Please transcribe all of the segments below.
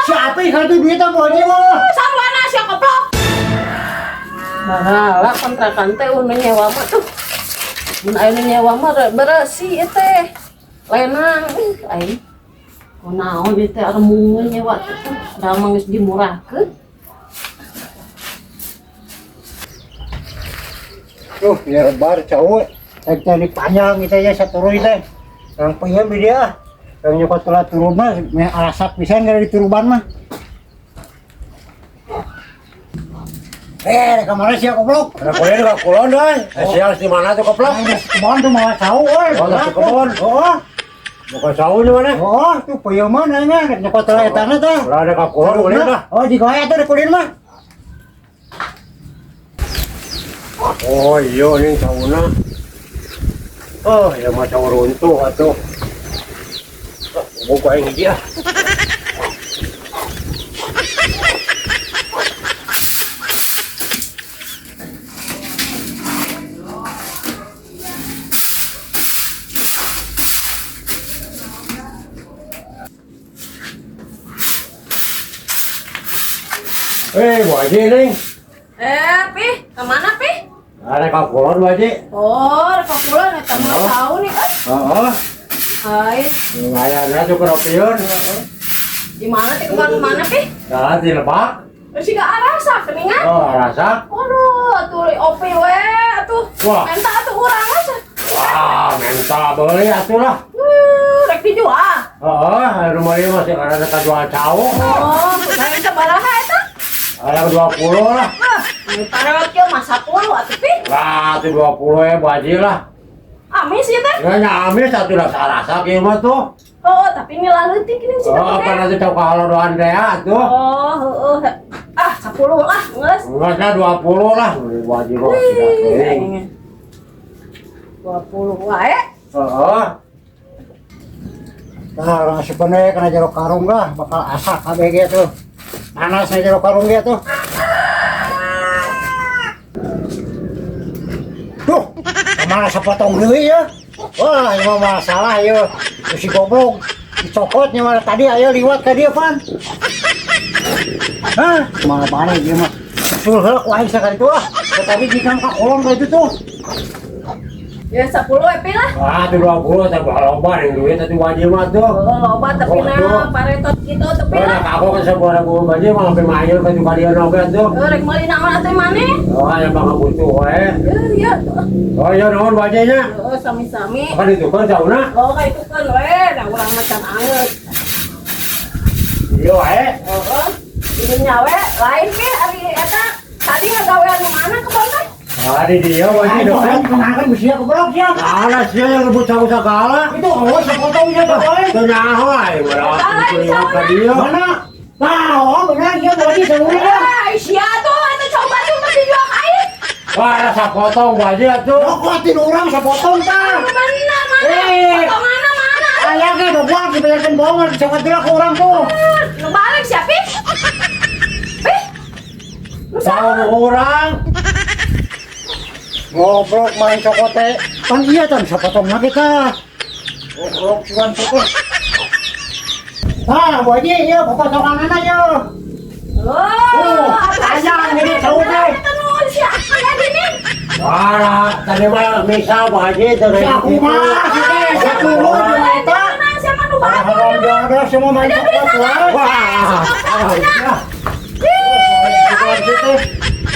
Siapa yang kartu duit apa aja mah? Sarwana sia goblok. Nah, kontrakan teh udah nyewa mah tuh. Mun aya nyewa mah bersih teh. Lenang ai. Kunaon ieu teh remungeun nyewa teh. Da mah geus dimurahkeun. Tuh, ya lebar cowok. Tadi panjang gitu ya satu ruy teh. Yang pengen dia. Yang nyokot telah turun mah, alasak pisan dari turuban mah. Kemana sih goblok? Ada kuliah di Kulon doi. Sial di mana tuh goblok? Kebon tuh mau tahu, oi. Oh, nasi kebon. Oh, Bukan tahu di mana? oh, tuh peuyeman nya nyokot telah etana teh. Lah ada ka Kulon kuliah dah. Oh, di goya tuh di kulin mah. Oh iya ini cawuna. Oh ya mah caw runtuh atuh. Buka ini dia. Bu Haji nih. Pi, kemana Pi? Ada ka Kulon Bu Haji. Oh, kakulan eta mah tahu nih kan. Heeh. Hai, Lumayan tuh keropiun. di mana teh kemana Pi? Dah di Lebak. Masih gak arasa keningan. Oh, rasa. Waduh, atuh opi we atuh. Wah. Minta atuh urang aja. Wah, minta beli atuh lah. Rek dijual. Heeh, rumah ieu masih ada jual cawo. Oh, saya teh baraha eta? Ada 20 lah. Tarot kieu mah 10 atuh Pi. Lah, itu 20 ya Bu Haji lah. Amis ieu teh. Ya nyamis satu rasa-rasa kieu mah tuh. Oh, tapi ini leutik ini sih. Oh, apa nanti coba kalau doan deh tuh. Oh, heeh. Ah, 10 lah, geus. Enggak 20 lah. Bu Haji kok sudah kering. 20 wae. Heeh. Nah, orang sebenarnya kena jeruk karung lah, bakal asak kabeh gitu. Panasnya jeruk karung gitu. Tuh, kemana sepotong deui ya? Wah, ini mah masalah ya. Si goblok dicokotnya malah tadi ayo liwat ke dia, Pan. Hah, mana dia mah. Sul heula ku aing sakali tuh ah. Tadi di ka kolong itu tuh. Ya 10 Pi lah. Ah, itu 20 tapi loba nih duit tadi wajib mah tuh. Oh, loba tapi na paretot kitu teu Pi Oh, lah. nak aku kan sebuah Bu Haji mah sampai mayul ke kalian oge tuh. Rek meuli naon atuh maneh? Oh, yang bakal butuh we. Iya. Oh, iya naon Bu Haji nya? Oh, sami-sami. Kan itu kan sauna. Oh, ka itu kan we, da urang macan angeut. Iya we. Oh, ini nyawe lain Pi ari eta tadi ngagawean di mana kebon teh? Tadi dia Bu Haji Aduh, dong. kenapa bisa goblok ya? Alah sia yang rebut segala. Itu oh sepotongnya tuh, oi. Itu nyaho ay, berarti itu ke dia. Mana? Nah, oh benar dia tadi semuanya. Sia tuh eta coba tuh mesti jual kain. Wah, rasa potong Bu Haji atuh. Rokotin orang sepotong tah. Bener mana? Eh. Potonganna mana? Ayah ke doang dibayarkan bohongan cokot dia ke orang tuh. Nu balik siapa? Pi? Nu Tahu orang. Ngobrol main cokot teh. Kan iya kan sepotong lagi tah. Ngobrol cuman tuh. Ah, Bu Haji, ya potongan aja. Oh, ayang ini tahu teh. Eta nu sia aya gini. Wah, tadi mah misal Bu Haji teh Si aku mah, satu lu Eta siapa nu balik? ada semua main cokot lah. Wah.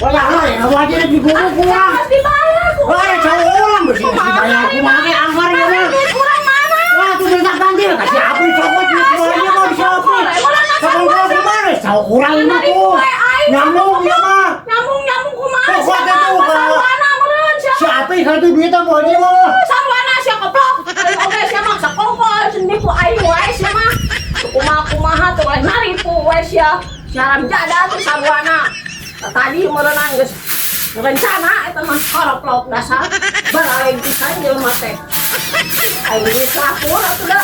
Wah, ya, Bu Haji lagi guru pulang. Harus dibayar ku. Wah, cowok orang bersih banyak aku pakai anggar ya mah. Kurang mana? Wah, tuh minta ganti kasih apa cokot di sekolahnya mau bisa apa? Kalau gua gimana? Cowok orang ini tuh. Nyambung ya mah. Nyambung kumaha? Cokot itu kalau Sarwana meureun siapa? siapa yang kartu duit Bu Haji mah? Sarwana sia goblok. Ari oge sia mah sakongkol sendiri ku aing wae sia mah. Kumaha tuh lain naripu wae sia. Siaran jada tuh sarwana. Tadi merenang geus rencana eta mah horoplok dasar baraleg pisan jelema teh. Aing geus lapor atuh da.